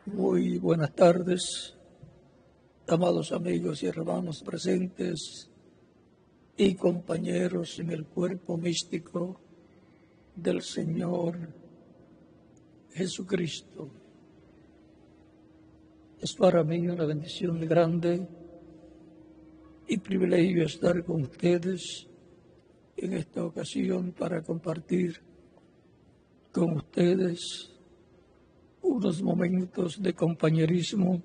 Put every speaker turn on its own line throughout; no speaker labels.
Muy buenas tardes, amados amigos y hermanos presentes y compañeros en el cuerpo místico del Señor Jesucristo. Es para mí una bendición grande y privilegio estar con ustedes en esta ocasión para compartir con ustedes unos momentos de compañerismo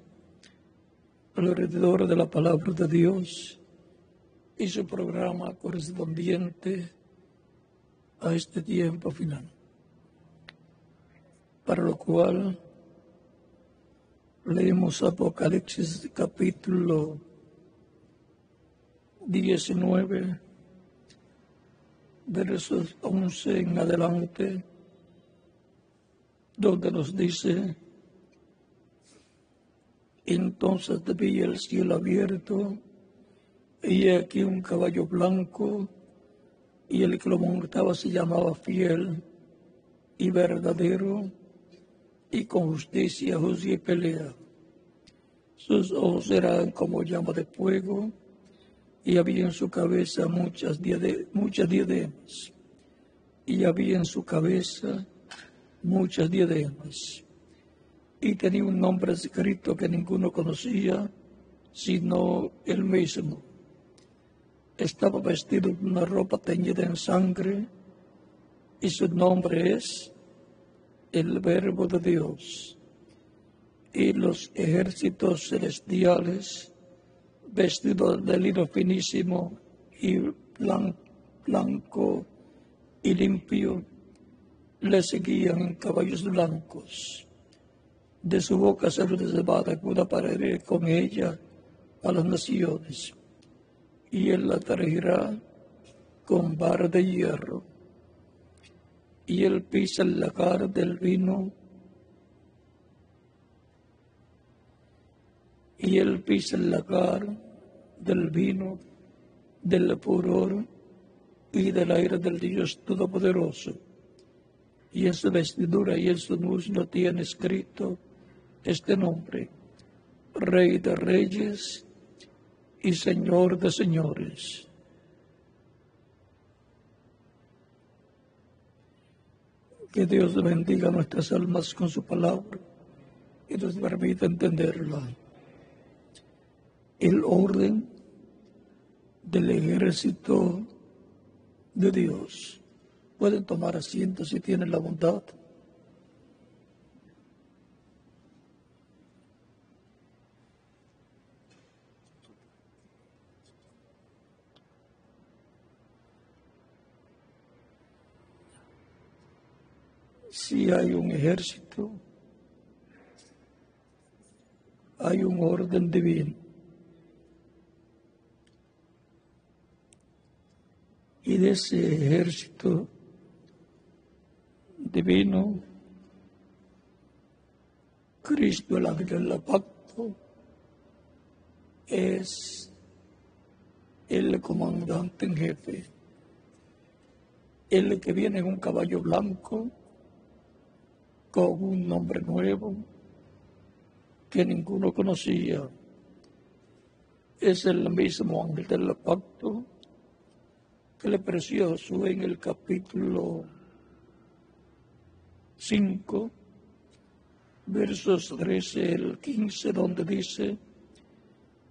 alrededor de la palabra de Dios y su programa correspondiente a este tiempo final, para lo cual leemos Apocalipsis capítulo 19, versos 11 en adelante, donde nos dice: entonces vi el cielo abierto, y he aquí un caballo blanco, y el que lo montaba se llamaba Fiel y Verdadero, y con justicia juzga y pelea. Sus ojos eran como llama de fuego, y había en su cabeza muchas diademas, y había en su cabeza muchas diademas. Y tenía un nombre escrito que ninguno conocía, sino él mismo. Estaba vestido de una ropa teñida en sangre, y su nombre es el Verbo de Dios. Y los ejércitos celestiales, vestidos de lino finísimo y blanco y limpio, le seguían en caballos blancos. De su boca salió una espada aguda para herir con ella a las naciones, y él la regirá con vara de hierro. Y él pisa el lagar del vino, del furor y del aire del Dios Todopoderoso. Y en su vestidura y en su muslo tiene escrito este nombre: Rey de Reyes y Señor de Señores. Que Dios bendiga nuestras almas con su palabra y nos permita entenderla. El orden del ejército de Dios. Pueden tomar asiento si tienen la bondad. Si hay un ejército, hay un orden divino. Y de ese ejército divino, Cristo, el ángel del pacto, es el comandante en jefe. El que viene en un caballo blanco, con un nombre nuevo que ninguno conocía. Es el mismo ángel del pacto que le pareció a Josué en el capítulo 5, versos 13 al 15, donde dice: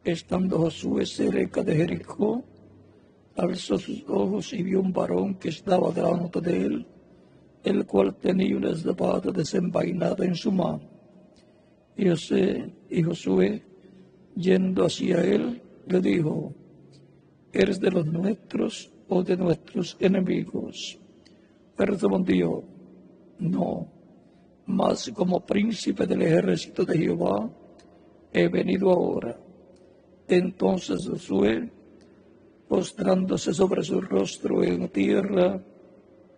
estando Josué cerca de Jericó, alzó sus ojos y vio un varón que estaba delante de él, el cual tenía una espada desenvainada en su mano. Y Josué, yendo hacia él, le dijo: ¿eres de los nuestros o de nuestros enemigos? Respondió: no, mas como príncipe del ejército de Jehová he venido ahora. Entonces Josué, postrándose sobre su rostro en tierra,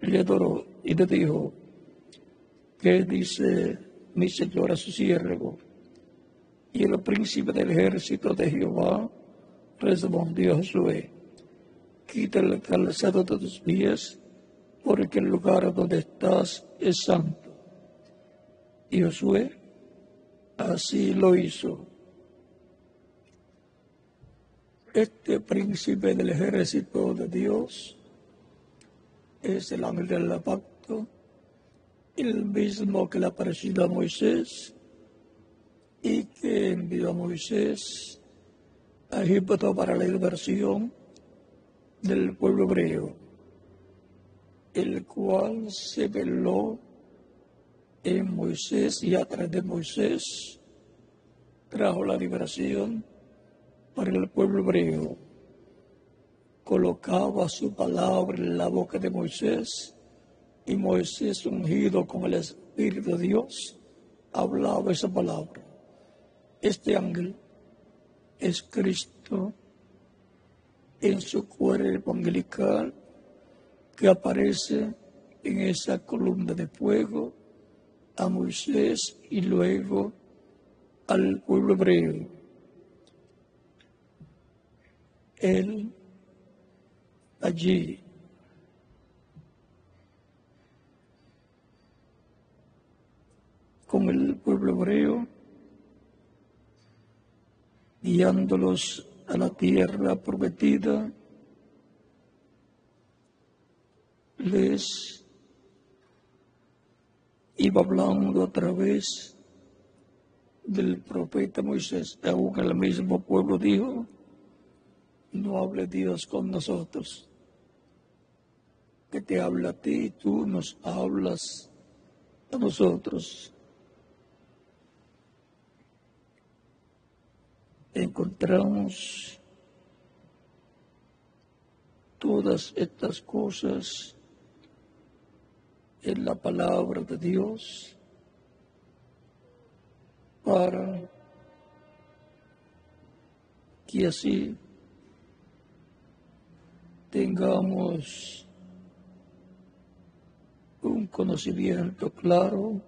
le adoró y le dijo: ¿qué dice mi señor a su siervo? Y el príncipe del ejército de Jehová respondió a Josué: quita el calzado de tus pies, porque el lugar donde estás es santo. Y Josué así lo hizo. Este príncipe del ejército de Dios es el ángel del pacto, el mismo que le apareció a Moisés y que envió a Moisés a Egipto para la liberación del pueblo hebreo, el cual se veló en Moisés y a través de Moisés trajo la liberación para el pueblo hebreo. Colocaba su palabra en la boca de Moisés y Moisés, ungido con el Espíritu de Dios, hablaba esa palabra. Este ángel es Cristo en su cuerpo angelical que aparece en esa columna de fuego a Moisés y luego al pueblo hebreo. Él allí con el pueblo hebreo, guiándolos a la tierra prometida, les iba hablando a través del profeta Moisés. Aún el mismo pueblo dijo: no hable Dios con nosotros, que te habla a ti y tú nos hablas a nosotros. Encontramos todas estas cosas en la palabra de Dios para que así tengamos un conocimiento claro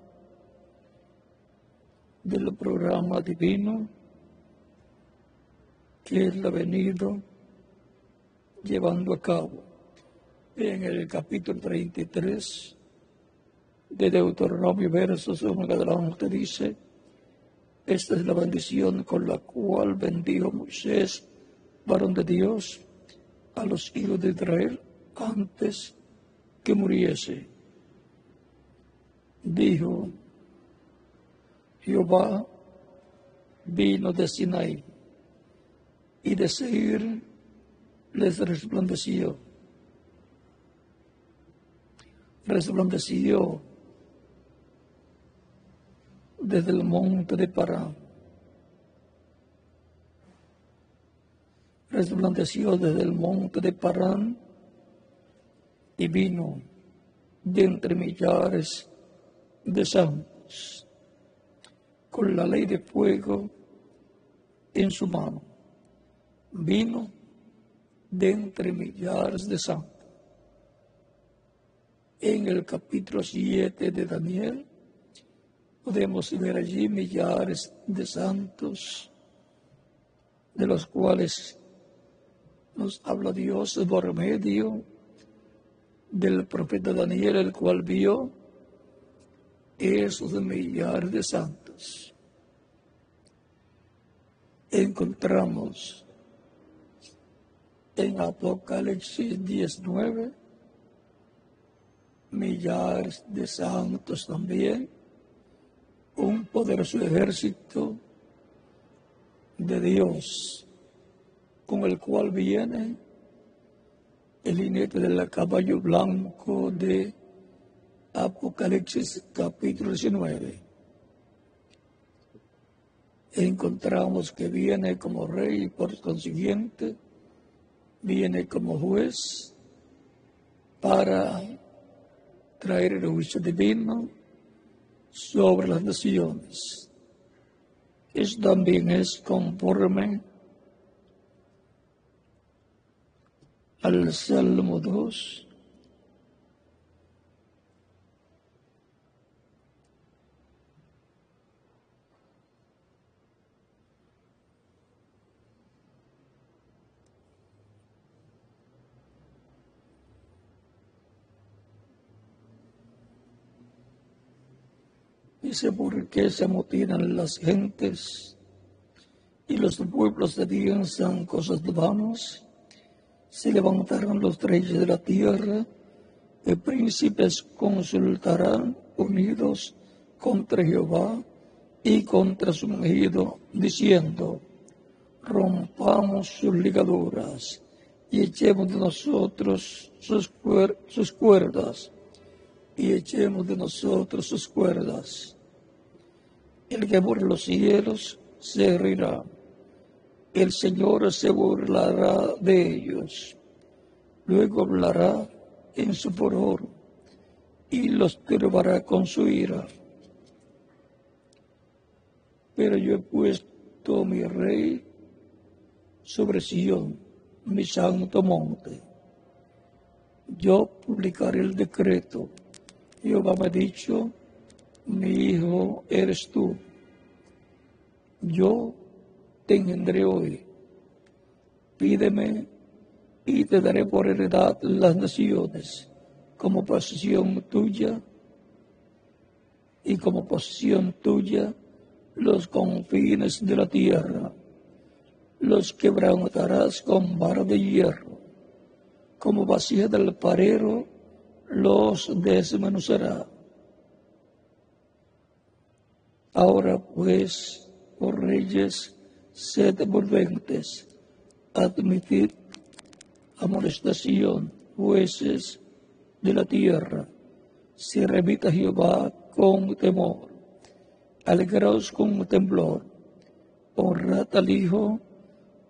del programa divino que Él ha venido llevando a cabo. En el capítulo 33 de Deuteronomio, versos 1 en adelante, dice: esta es la bendición con la cual bendijo Moisés, varón de Dios, a los hijos de Israel antes que muriese. Dijo: Jehová vino de Sinaí, y de Seir les resplandeció. Resplandeció desde el monte de Parán. Resplandeció desde el monte de Parán y vino de entre millares de santos, con la ley de fuego en su mano. Vino de entre millares de santos. En el capítulo 7 de Daniel podemos ver allí millares de santos, de los cuales nos habla Dios por medio del profeta Daniel, el cual vio esos millares de santos. Encontramos en Apocalipsis 19 millares de santos también, un poderoso ejército de Dios, con el cual viene el jinete del caballo blanco de Apocalipsis capítulo 19. Encontramos que viene como rey y por consiguiente viene como juez para traer el juicio divino sobre las naciones. Eso también es conforme al Salmo 2, Dice, ¿por qué se amotinan las gentes y los pueblos piensan cosas vanas? Se levantarán los reyes de la tierra, y príncipes consultarán unidos contra Jehová y contra su ungido, diciendo, rompamos sus ligaduras y echemos de nosotros sus cuerdas, y echemos de nosotros sus cuerdas. El que por los cielos se reirá, el Señor se burlará de ellos, luego hablará en su furor y los turbará con su ira. Pero yo he puesto mi rey sobre Sión, mi santo monte. Yo publicaré el decreto. Jehová me ha dicho, mi hijo eres tú. Yo te engendré hoy. Pídeme y te daré por heredad las naciones, como posesión tuya, y como posesión tuya los confines de la tierra. Los quebrantarás con vara de hierro, como vasija del alfarero los desmenuzará. Ahora pues, oh reyes, sed volventes, admitid amonestación, jueces de la tierra, si remita Jehová con temor, alegraos con temblor, honrad al Hijo,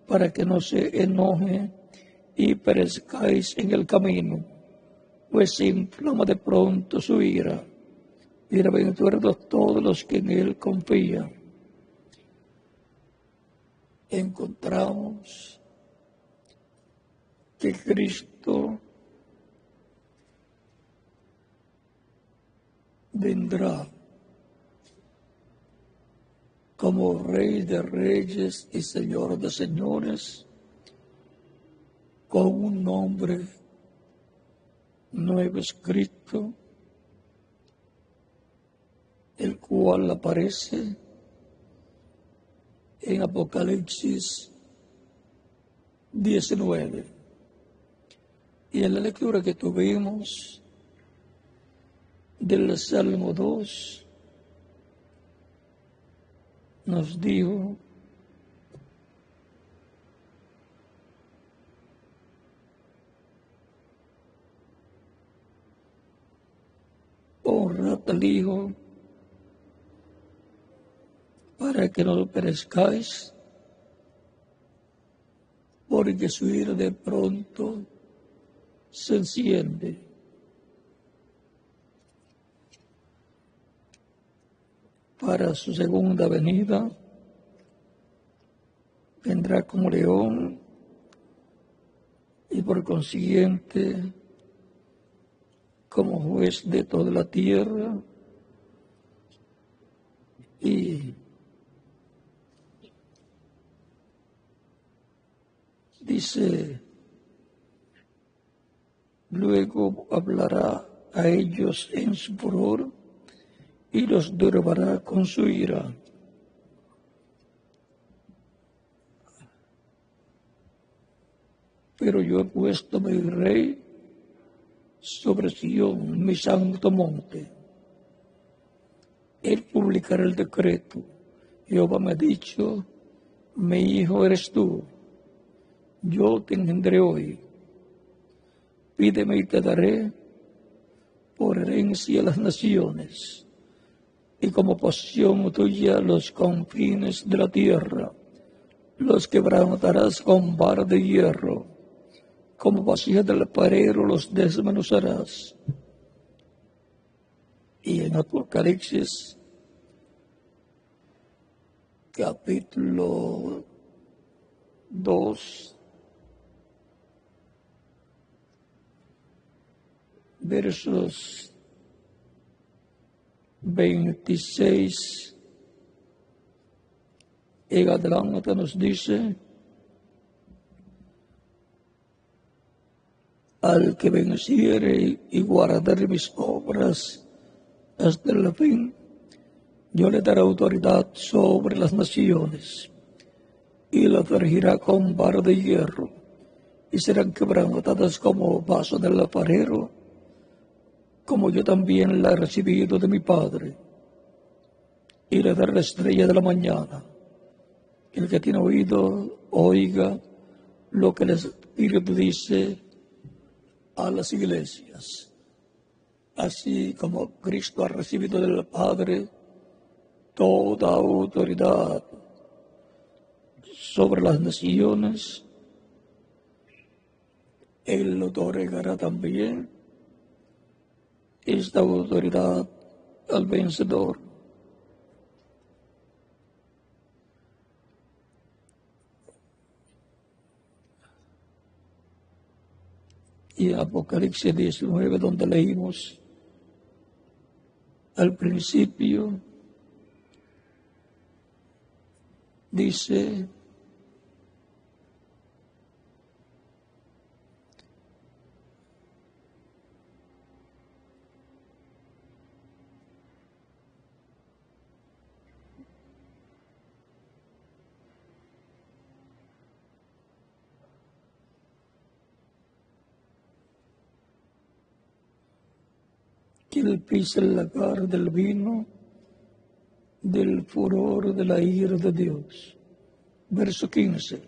para que no se enoje y perezcáis en el camino, pues se inflama de pronto su ira. Bienaventurados todos los que en Él confían. Encontramos que Cristo vendrá como Rey de Reyes y Señor de Señores, con un nombre nuevo escrito, el cual aparece en Apocalipsis 19. Y en la lectura que tuvimos del Salmo 2, nos dijo, honrad al Hijo, para que no perezcáis, porque su ira de pronto se enciende. Para su segunda venida vendrá como león y por consiguiente como juez de toda la tierra, y dice, luego hablará a ellos en su furor y los derribará con su ira. Pero yo he puesto mi rey sobre Sión, mi santo monte. Él publicará el decreto. Jehová me ha dicho, mi hijo eres tú. Yo te engendré hoy. Pídeme y te daré por herencia a las naciones, y como posesión tuya los confines de la tierra. Los quebrantarás con vara de hierro, como vasija del alfarero los desmenuzarás. Y en Apocalipsis, capítulo 2, versos 26 en adelante nos dice, al que venciere y guardare mis obras hasta el fin, Yo le daré autoridad sobre las naciones, y las regirá con vara de hierro, y serán quebrantadas como vaso del alfarero, como yo también la he recibido de mi Padre. Y le daré la estrella de la mañana. El que tiene oído, oiga lo que el Espíritu dice a las iglesias. Así como Cristo ha recibido del Padre toda autoridad sobre las naciones, Él otorgará también esta autoridad al vencedor. Y Apocalipsis 19, donde leímos al principio, dice: que él pisa el lagar del vino del furor de la ira de Dios. Verso 15,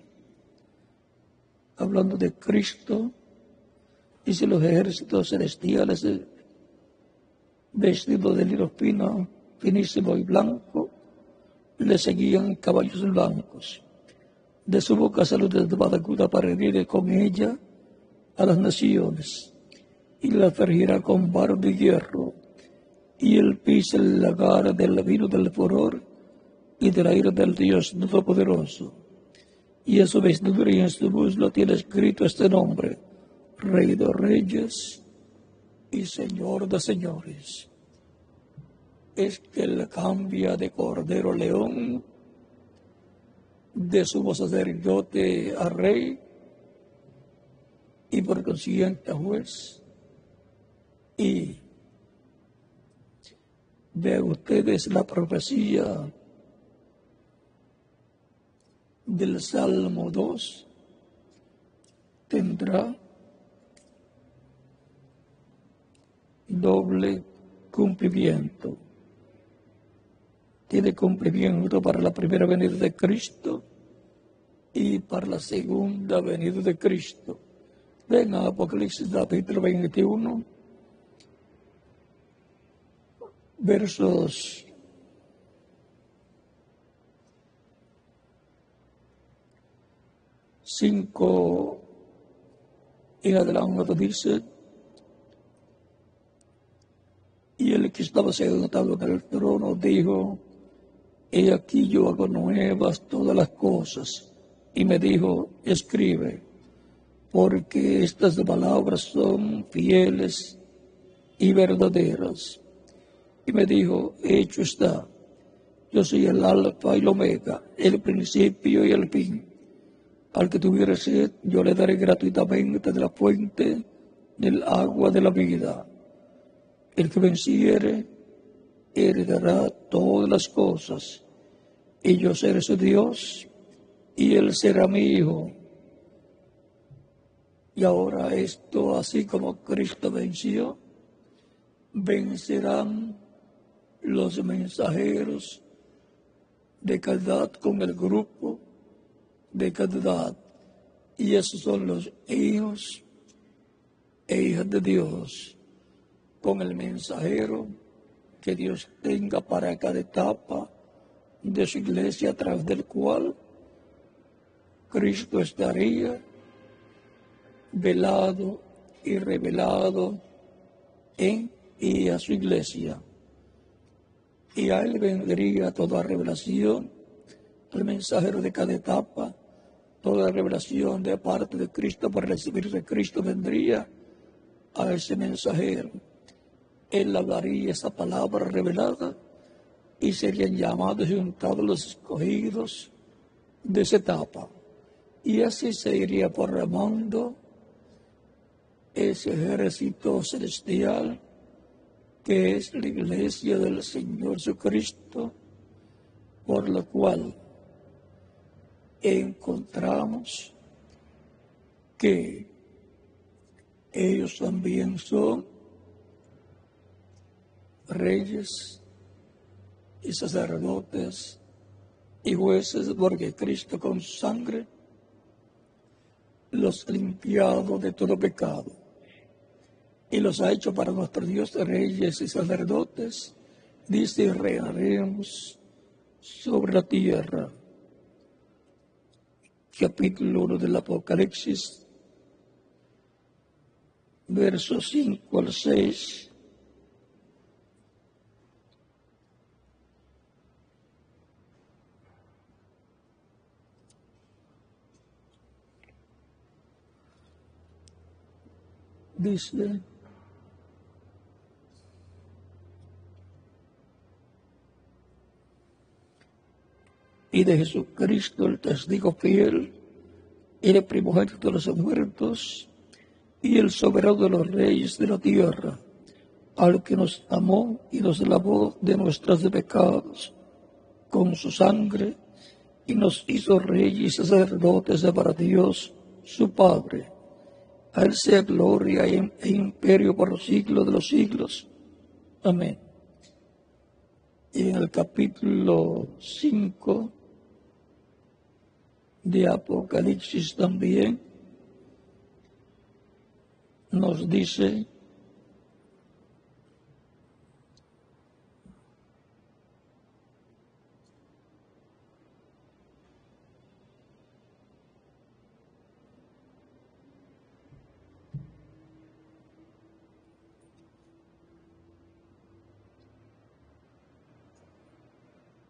hablando de Cristo, dice: los ejércitos celestiales vestidos de lino fino, finísimo y blanco, le seguían caballos blancos. De su boca salió de espada aguda para herir con ella a las naciones, y la fergirá con vara de hierro, y él pisa el lagar del vino del furor y de la ira del Dios Todopoderoso. Y en su vestidura y en su muslo tiene escrito este nombre: Rey de Reyes y Señor de Señores. Es que él cambia de cordero a león, de sumo sacerdote a rey, y por consiguiente a juez. Y vean ustedes la profecía del Salmo 2, tendrá doble cumplimiento. Tiene cumplimiento para la primera venida de Cristo y para la segunda venida de Cristo. Ven a Apocalipsis capítulo 21, versos 5 en adelante, dice: y el que estaba sentado en el trono dijo: he aquí yo hago nuevas todas las cosas. Y me dijo: escribe, porque estas palabras son fieles y verdaderas. Y me dijo: hecho está. Yo soy el alfa y el omega, el principio y el fin. Al que tuviere sed, yo le daré gratuitamente de la fuente del agua de la vida. El que venciere heredará todas las cosas, y yo seré su Dios, y él será mi hijo. Y ahora esto, así como Cristo venció, vencerán los mensajeros de caridad con el grupo de caridad. Y esos son los hijos e hijas de Dios, con el mensajero que Dios tenga para cada etapa de su iglesia, a través del cual Cristo estaría velado y revelado en y a su iglesia. Y a él vendría toda revelación, el mensajero de cada etapa, toda revelación de parte de Cristo para recibir de Cristo vendría a ese mensajero. Él hablaría esa palabra revelada y serían llamados y juntados los escogidos de esa etapa. Y así se iría formando ese ejército celestial que es la iglesia del Señor Jesucristo, por la cual encontramos que ellos también son reyes y sacerdotes y jueces, porque Cristo con su sangre los ha limpiado de todo pecado y los ha hecho para nuestro Dios reyes y sacerdotes. Dice: reinaremos sobre la tierra. Capítulo 1 del Apocalipsis, versos 5 al 6. Dice: y de Jesucristo, el testigo fiel, y el primogénito de los muertos, y el soberano de los reyes de la tierra, al que nos amó y nos lavó de nuestros pecados con su sangre, y nos hizo reyes y sacerdotes para Dios, su Padre. A él sea gloria e imperio por los siglos de los siglos. Amén. Y en el capítulo 5 de Apocalipsis también nos dice: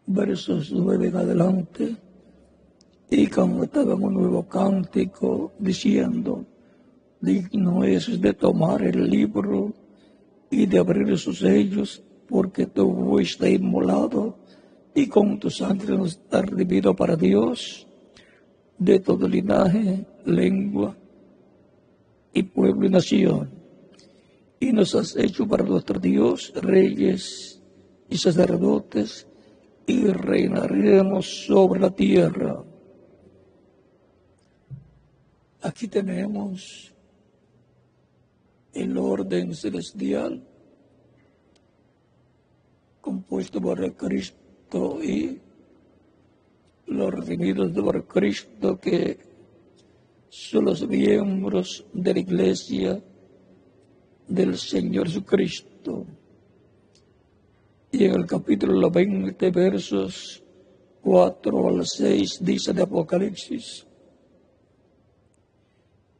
versos 9 en adelante, y cantaban un nuevo cántico diciendo: digno es de tomar el libro y de abrir sus sellos, porque tu fuiste inmolado y con tu sangre nos has redimido para Dios de todo linaje, lengua y pueblo y nación, y nos has hecho para nuestro Dios reyes y sacerdotes, y reinaremos sobre la tierra. Aquí tenemos el orden celestial compuesto por Cristo y los redimidos por Cristo, que son los miembros de la iglesia del Señor Jesucristo. Y en el capítulo 20, versos 4 al 6, dice de Apocalipsis: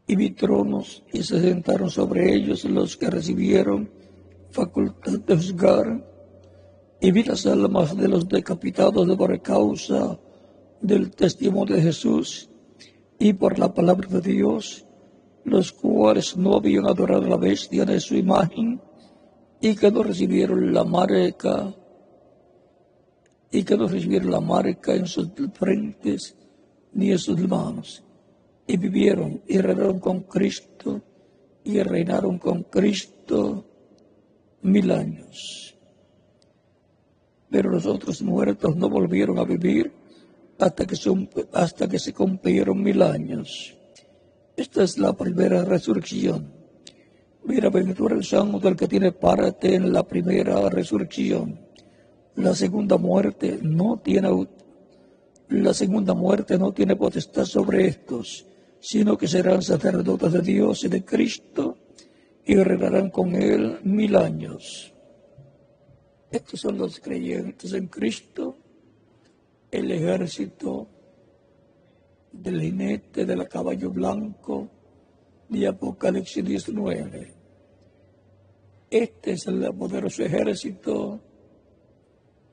y vi tronos, y se sentaron sobre ellos los que recibieron facultad de juzgar, y vi las almas de los decapitados por causa del testimonio de Jesús y por la palabra de Dios, los cuales no habían adorado a la bestia de su imagen, y que no recibieron la marca, en sus frentes ni en sus manos. Y vivieron y reinaron con Cristo, y reinaron con Cristo 1000 años. Pero los otros muertos no volvieron a vivir hasta que se cumplieron 1000 años. Esta es la primera resurrección. Bienaventurado el santo del que tiene parte en la primera resurrección. La segunda muerte no tiene potestad sobre estos, sino que serán sacerdotes de Dios y de Cristo, y reinarán con él 1000 años. Estos son los creyentes en Cristo, el ejército del jinete del caballo blanco de Apocalipsis 19. Este es el poderoso ejército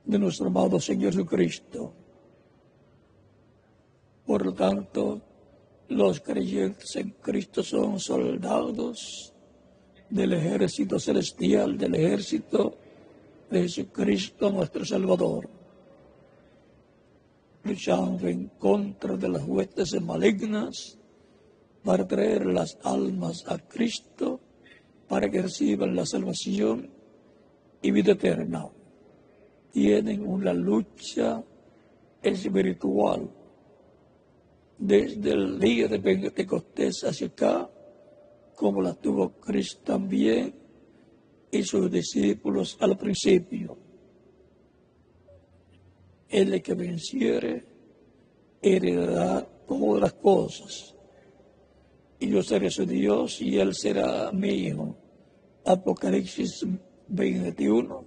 de nuestro amado Señor Jesucristo. Por lo tanto, los creyentes en Cristo son soldados del ejército celestial, del ejército de Jesucristo nuestro Salvador, luchando en contra de las huestes malignas para traer las almas a Cristo, para que reciban la salvación y vida eterna tienen una lucha espiritual desde el día de Pentecostés hacia acá, como la tuvo Cristo también y sus discípulos al principio. El que venciere heredará todas las cosas, y yo seré su Dios y él será mi hijo. Apocalipsis 21,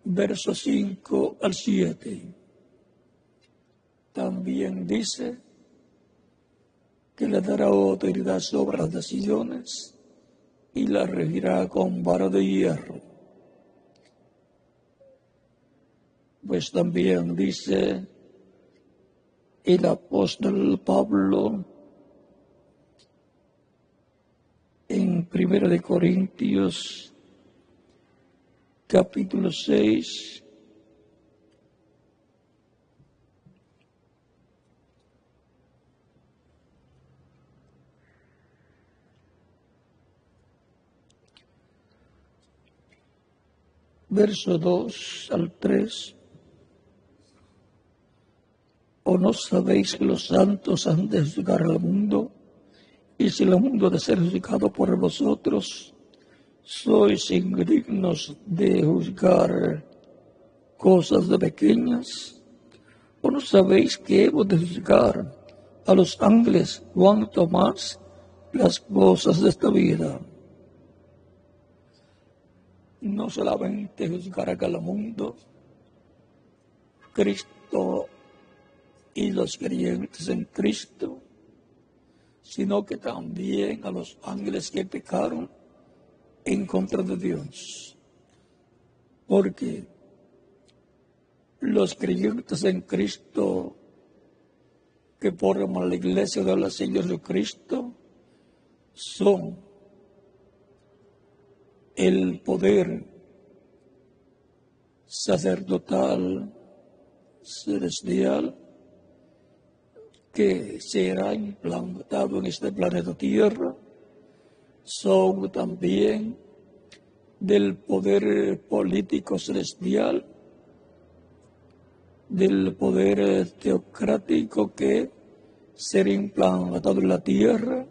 versos 5 al 7. También dice que le dará autoridad sobre las naciones y la regirá con vara de hierro. Pues también dice el apóstol Pablo en 1 Corintios capítulo 6, verso 2 al 3. ¿O no sabéis que los santos han de juzgar al mundo? Y si el mundo ha de ser juzgado por vosotros, sois indignos de juzgar cosas de pequeñas. ¿O no sabéis que hemos de juzgar a los ángeles cuanto más las cosas de esta vida? No solamente juzgar al mundo, Cristo y los creyentes en Cristo, sino que también a los ángeles que pecaron en contra de Dios. Porque los creyentes en Cristo que forman la iglesia del Señor Jesucristo son el poder sacerdotal celestial que será implantado en este planeta Tierra. Son también del poder político celestial, del poder teocrático que será implantado en la tierra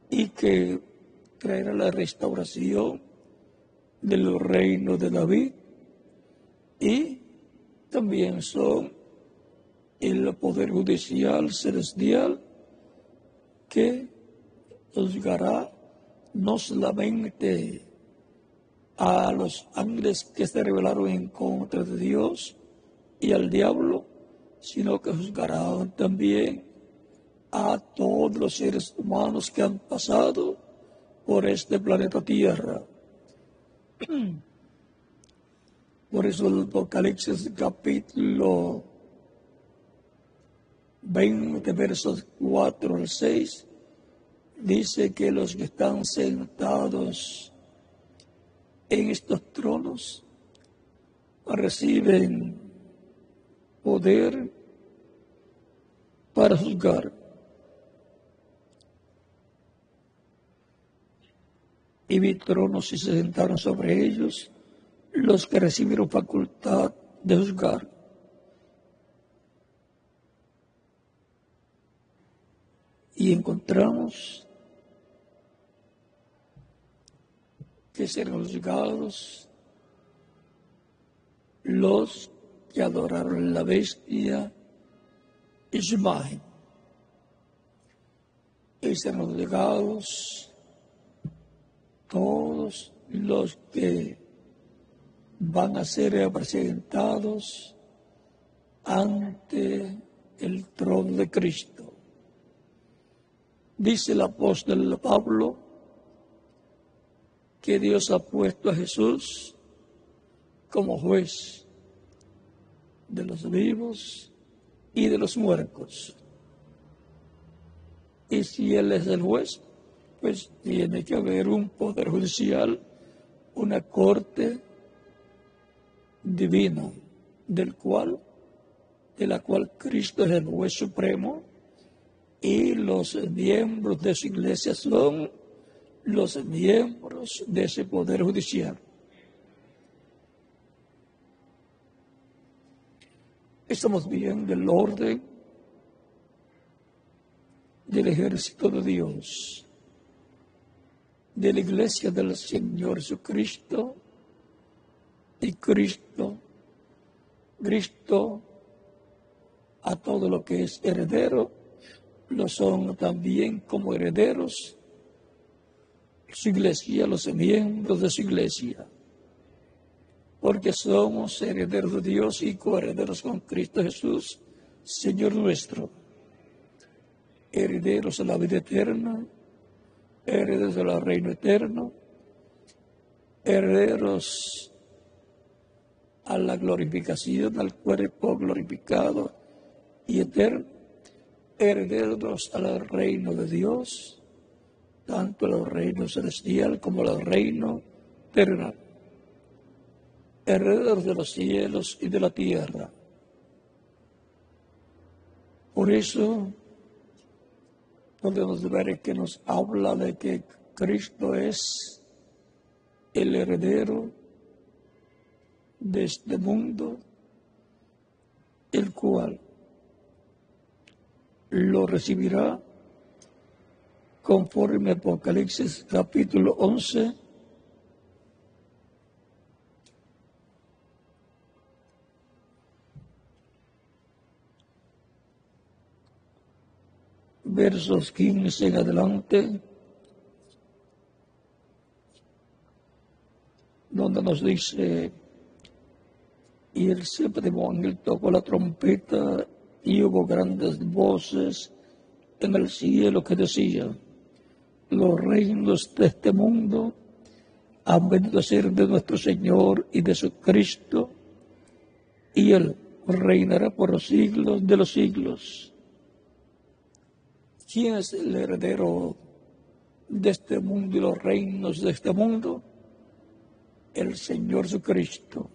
y que traerá la restauración del reino de David, y también son el poder judicial celestial que juzgará no solamente a los ángeles que se rebelaron en contra de Dios y al diablo, sino que juzgará también a todos los seres humanos que han pasado por este planeta Tierra. Por eso el Apocalipsis capítulo 20, versos 4 al 6, dice que los que están sentados en estos tronos reciben poder para juzgar. Y vi tronos y se sentaron sobre ellos los que recibieron facultad de juzgar. Y encontramos que serán juzgados los que adoraron la bestia y su imagen. Y serán juzgados todos los que van a ser presentados ante el trono de Cristo. Dice el apóstol Pablo que Dios ha puesto a Jesús como juez de los vivos y de los muertos. Y si Él es el juez, pues tiene que haber un poder judicial, una corte divina, de la cual Cristo es el juez supremo, y los miembros de su iglesia son los miembros de ese poder judicial. Estamos viendo el orden del ejército de Dios, de la iglesia del Señor Jesucristo, y Cristo a todo lo que es heredero, lo son también como herederos su iglesia, los miembros de su iglesia, porque somos herederos de Dios y coherederos con Cristo Jesús, Señor nuestro, herederos de la vida eterna, herederos del reino eterno, herederos a la glorificación, al cuerpo glorificado y eterno, herederos al reino de Dios, tanto el reino celestial como el reino terrenal, herederos de los cielos y de la tierra. Por eso podemos ver que nos habla de que Cristo es el heredero de este mundo, el cual lo recibirá conforme Apocalipsis capítulo 11, versos 15 en adelante, donde nos dice: y el séptimo ángel tocó la trompeta y hubo grandes voces en el cielo que decían: los reinos de este mundo han venido a ser de nuestro Señor y de su Cristo, y Él reinará por los siglos de los siglos. ¿Quién es el heredero de este mundo y los reinos de este mundo? El Señor Jesucristo.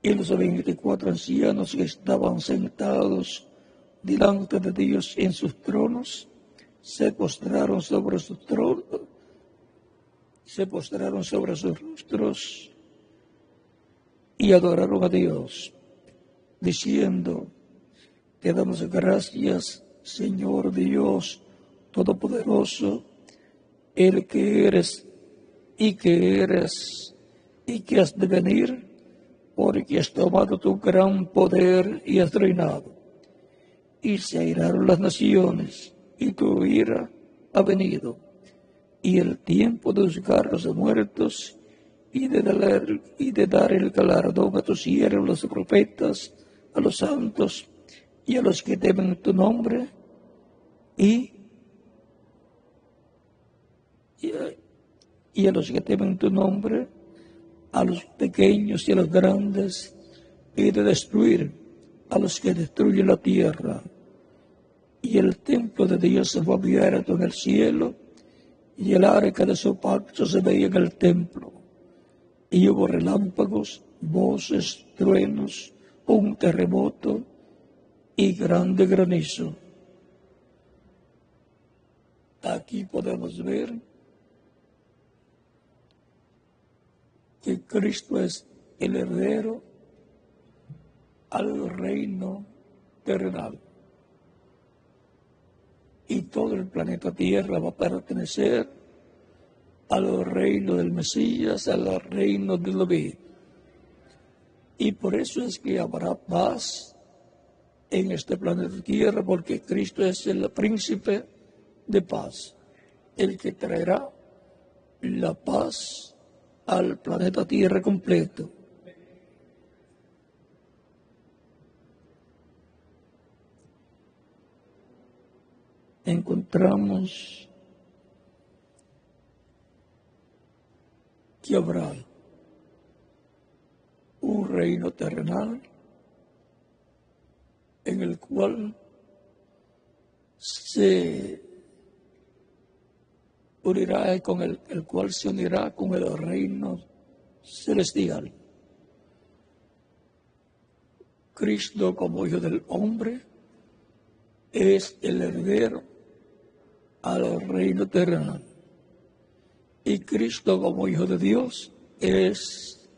Y los 24 ancianos que estaban sentados delante de Dios en sus tronos, se postraron sobre sus tronos, se postraron sobre sus rostros y adoraron a Dios, diciendo: te damos gracias, Señor Dios Todopoderoso, el que eres y que has de venir, porque has tomado tu gran poder y has reinado. Y se airaron las naciones, y tu ira ha venido, y el tiempo de juzgar a los muertos, y de dar el galardón a tus siervos, los profetas, a los santos, y a los que temen tu nombre, y a los que temen tu nombre, a los pequeños y a los grandes, y de destruir a los que destruyen la tierra. Y el templo de Dios se fue abierto en el cielo, y el arca de su pacto se veía en el templo. Y hubo relámpagos, voces, truenos, un terremoto y grande granizo. Aquí podemos ver que Cristo es el heredero al reino terrenal. Y todo el planeta Tierra va a pertenecer al reino del Mesías, al reino de David. Y por eso es que habrá paz en este planeta Tierra, porque Cristo es el príncipe de paz, el que traerá la paz al planeta Tierra completo. Encontramos que habrá un reino terrenal en el cual se unirá con el cual se unirá con el reino celestial. Cristo, como hijo del hombre, es el heredero al reino terrenal. Y Cristo, como hijo de Dios, es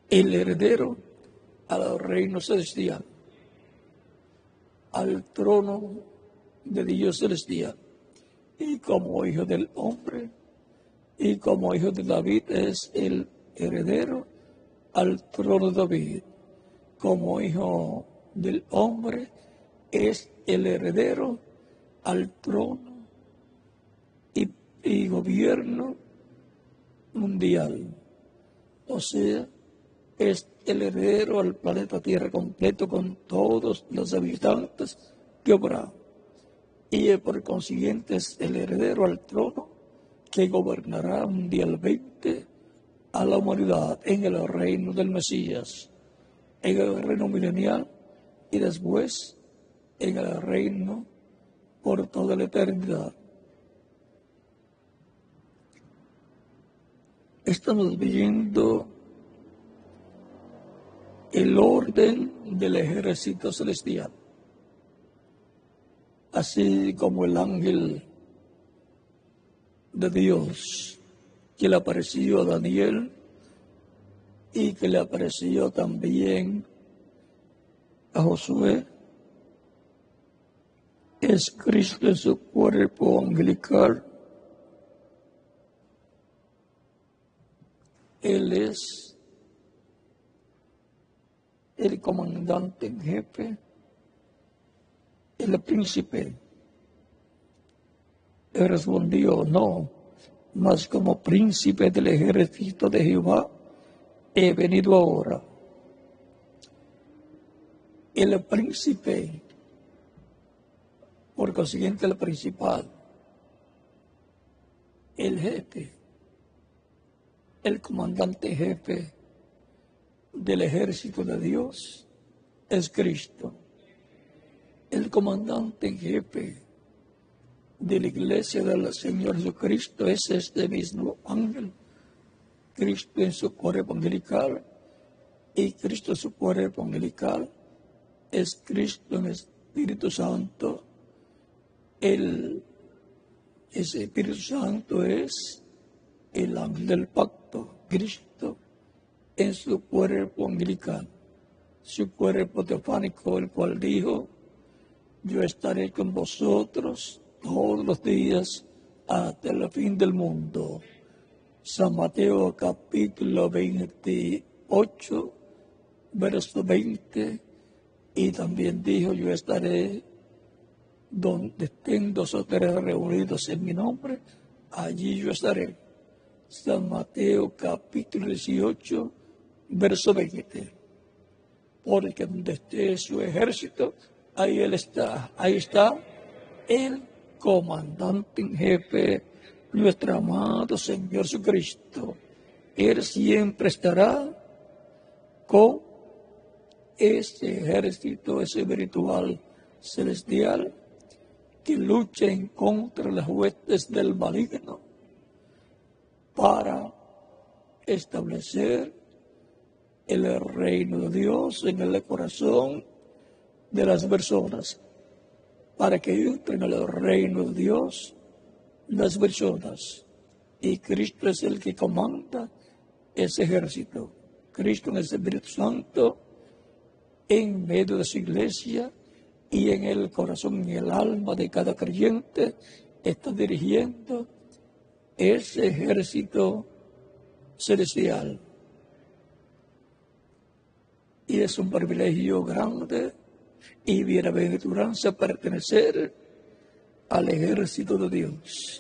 el heredero al reino celestial, al trono de Dios celestial. Y como hijo del hombre, y como hijo de David, es el heredero al trono de David. Como hijo del hombre, es el heredero al trono y gobierno mundial. O sea, es el heredero al planeta Tierra completo con todos los habitantes que habrá. Y por consiguiente es el heredero al trono que gobernará mundialmente a la humanidad en el reino del Mesías, en el reino milenial y después en el reino por toda la eternidad. Estamos viendo el orden del ejército celestial, así como el ángel de Dios que le apareció a Daniel y que le apareció también a Josué. Es Cristo en su cuerpo angelical. Él es el comandante en jefe, el príncipe. Él respondió, no, mas como príncipe del ejército de Jehová he venido ahora. El príncipe, por consiguiente el principal, el jefe, el comandante jefe del ejército de Dios es Cristo. El comandante en jefe de la iglesia del Señor Jesucristo es este mismo ángel, Cristo en su cuerpo angelical, y Cristo en su cuerpo angelical es Cristo en el Espíritu Santo. Ese Espíritu Santo es el ángel del pacto, Cristo en su cuerpo angelical, su cuerpo teofánico, el cual dijo, yo estaré con vosotros todos los días hasta el fin del mundo. San Mateo capítulo 28, verso 20, y también dijo, yo estaré donde estén 2 o 3 reunidos en mi nombre, allí yo estaré. San Mateo capítulo 18, verso 20. Porque donde esté su ejército, ahí él está. Ahí está el comandante en jefe, nuestro amado Señor Jesucristo. Él siempre estará con ese ejército espiritual celestial que lucha en contra de las huestes del maligno para establecer el reino de Dios en el corazón de las personas, para que entren al reino de Dios las personas. Y Cristo es el que comanda ese ejército. Cristo en el Espíritu Santo, en medio de su iglesia y en el corazón y el alma de cada creyente, está dirigiendo ese ejército celestial. Y es un privilegio grande y bienaventuranza pertenecer al ejército de Dios.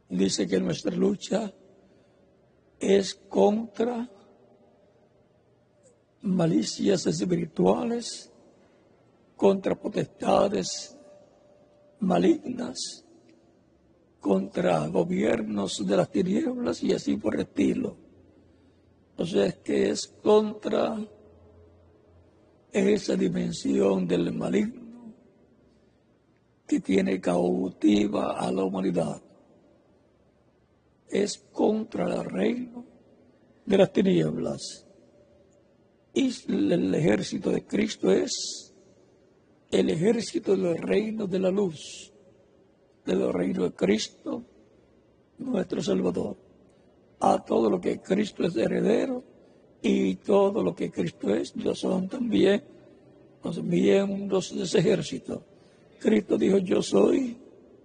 Dice que nuestra lucha es contra malicias espirituales, contra potestades malignas, contra gobiernos de las tinieblas y así por el estilo. O sea, es que es contra esa dimensión del maligno que tiene cautiva a la humanidad. Es contra el reino de las tinieblas. Y el ejército de Cristo es el ejército del reino de la luz, del reino de Cristo, nuestro Salvador. A todo lo que Cristo es heredero y todo lo que Cristo es, ellos son también los miembros de ese ejército. Cristo dijo, yo soy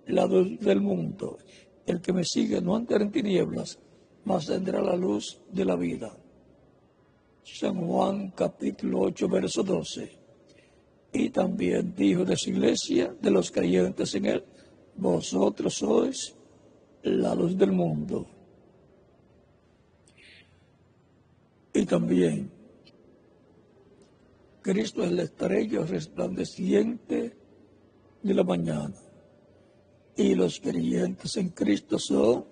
la luz del mundo. El que me sigue no andará en tinieblas, mas tendrá la luz de la vida. San Juan capítulo 8, verso 12. Y también dijo de su iglesia, de los creyentes en él, vosotros sois la luz del mundo. Y también, Cristo es la estrella resplandeciente de la mañana. Y los creyentes en Cristo son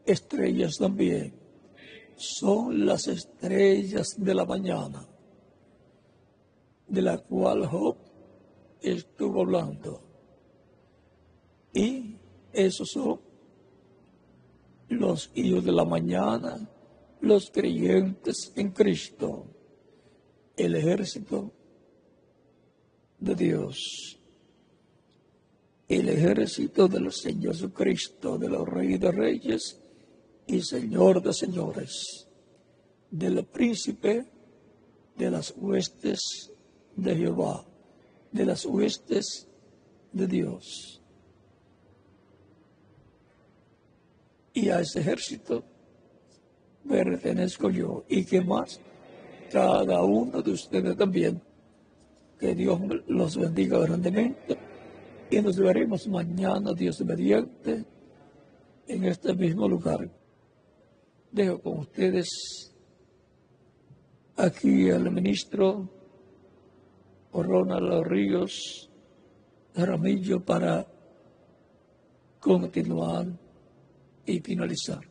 estrellas también. Son las estrellas de la mañana, de la cual Job estuvo hablando. Y esos son los hijos de la mañana, los creyentes en Cristo, el ejército de Dios, el ejército del Señor Jesucristo, de los Reyes de Reyes y Señor de Señores, del príncipe de las huestes de Jehová, de las huestes de Dios. Y a ese ejército pertenezco yo. ¿Y qué más? Cada uno de ustedes también. Que Dios los bendiga grandemente. Y nos veremos mañana, Dios mediante, en este mismo lugar. Dejo con ustedes aquí al ministro Ronald Ríos Ramillo para continuar y finalizar.